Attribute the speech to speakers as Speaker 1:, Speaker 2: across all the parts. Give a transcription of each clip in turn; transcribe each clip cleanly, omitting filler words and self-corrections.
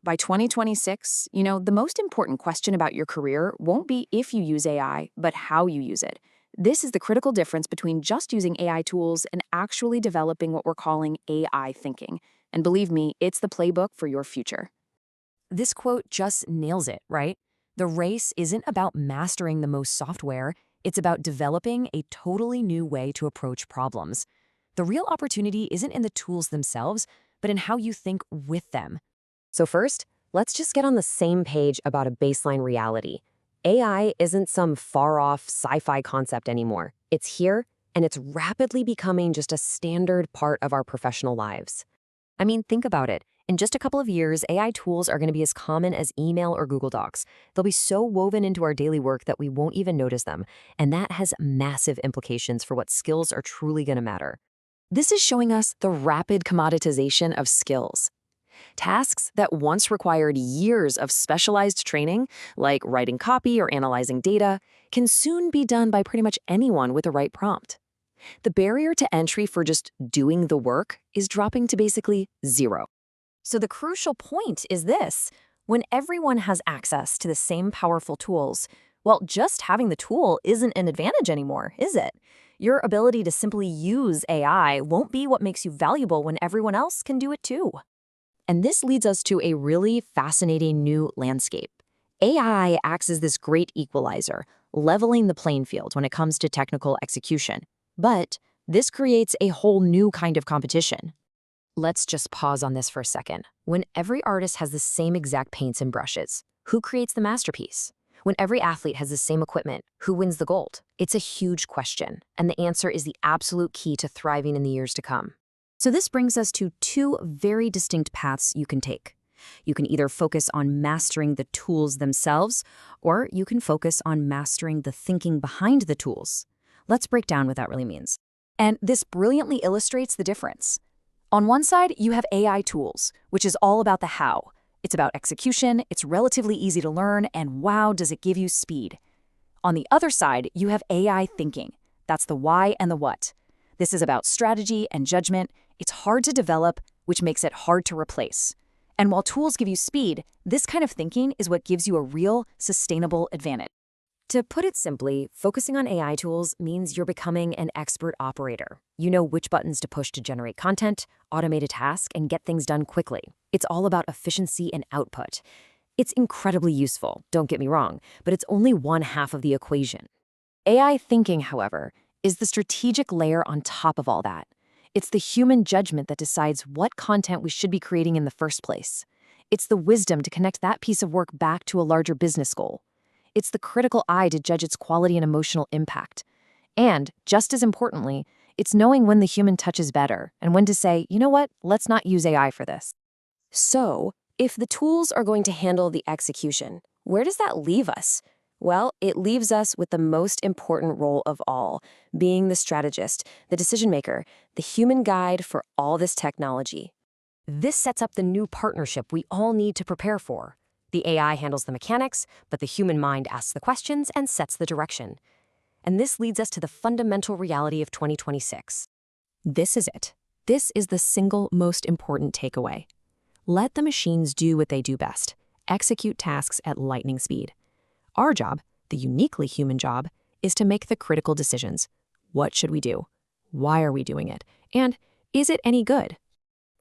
Speaker 1: By 2026, the most important question about your career won't be if you use AI, but how you use it. This is the critical difference between just using AI tools and actually developing what we're calling AI thinking. And believe me, it's the playbook for your future.
Speaker 2: This quote just nails it, right? The race isn't about mastering the most software, it's about developing a totally new way to approach problems. The real opportunity isn't in the tools themselves, but in how you think with them.
Speaker 3: So first, let's just get on the same page about a baseline reality. AI isn't some far-off sci-fi concept anymore. It's here, and it's rapidly becoming just a standard part of our professional lives. I mean, think about it. In just a couple of years, AI tools are going to be as common as email or Google Docs. They'll be so woven into our daily work that we won't even notice them, and that has massive implications for what skills are truly going to matter.
Speaker 1: This is showing us the rapid commoditization of skills. Tasks that once required years of specialized training, like writing copy or analyzing data, can soon be done by pretty much anyone with the right prompt. The barrier to entry for just doing the work is dropping to basically zero.
Speaker 2: So the crucial point is this. When everyone has access to the same powerful tools, well, just having the tool isn't an advantage anymore, is it? Your ability to simply use AI won't be what makes you valuable when everyone else can do it too.
Speaker 1: And this leads us to a really fascinating new landscape. AI acts as this great equalizer, leveling the playing field when it comes to technical execution. But this creates a whole new kind of competition.
Speaker 2: Let's just pause on this for a second. When every artist has the same exact paints and brushes, who creates the masterpiece? When every athlete has the same equipment, who wins the gold? It's a huge question, and the answer is the absolute key to thriving in the years to come. So this brings us to two very distinct paths you can take. You can either focus on mastering the tools themselves, or you can focus on mastering the thinking behind the tools. Let's break down what that really means.
Speaker 1: And this brilliantly illustrates the difference. On one side, you have AI tools, which is all about the how. It's about execution, it's relatively easy to learn, and wow, does it give you speed. On the other side, you have AI thinking. That's the why and the what. This is about strategy and judgment. It's hard to develop, which makes it hard to replace. And while tools give you speed, this kind of thinking is what gives you a real, sustainable advantage.
Speaker 3: To put it simply, focusing on AI tools means you're becoming an expert operator. You know which buttons to push to generate content, automate a task, and get things done quickly. It's all about efficiency and output. It's incredibly useful, don't get me wrong, but it's only one half of the equation. AI thinking, however, is the strategic layer on top of all that. It's the human judgment that decides what content we should be creating in the first place. It's the wisdom to connect that piece of work back to a larger business goal. It's the critical eye to judge its quality and emotional impact. And, just as importantly, it's knowing when the human touch is better and when to say, you know what, let's not use AI for this. So, if the tools are going to handle the execution, where does that leave us? Well, it leaves us with the most important role of all, being the strategist, the decision maker, the human guide for all this technology. This sets up the new partnership we all need to prepare for. The AI handles the mechanics, but the human mind asks the questions and sets the direction. And this leads us to the fundamental reality of 2026.
Speaker 1: This is it. This is the single most important takeaway. Let the machines do what they do best, execute tasks at lightning speed. Our job, the uniquely human job, is to make the critical decisions. What should we do? Why are we doing it? And is it any good?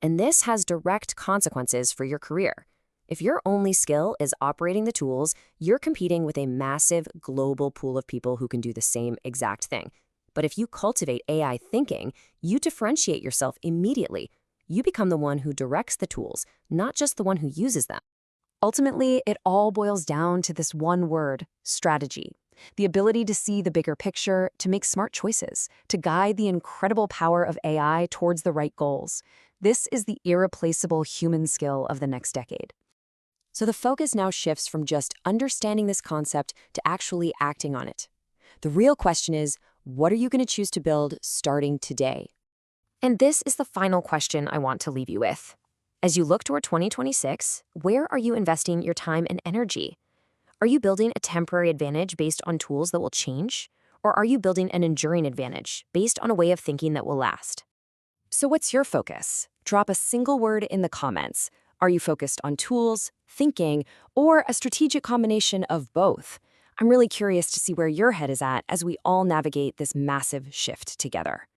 Speaker 3: And this has direct consequences for your career. If your only skill is operating the tools, you're competing with a massive global pool of people who can do the same exact thing. But if you cultivate AI thinking, you differentiate yourself immediately. You become the one who directs the tools, not just the one who uses them.
Speaker 1: Ultimately, it all boils down to this one word, strategy. The ability to see the bigger picture, to make smart choices, to guide the incredible power of AI towards the right goals. This is the irreplaceable human skill of the next decade. So the focus now shifts from just understanding this concept to actually acting on it. The real question is, what are you going to choose to build starting today?
Speaker 3: And this is the final question I want to leave you with. As you look toward 2026, where are you investing your time and energy? Are you building a temporary advantage based on tools that will change? Or are you building an enduring advantage based on a way of thinking that will last? So what's your focus? Drop a single word in the comments. Are you focused on tools, thinking, or a strategic combination of both? I'm really curious to see where your head is at as we all navigate this massive shift together.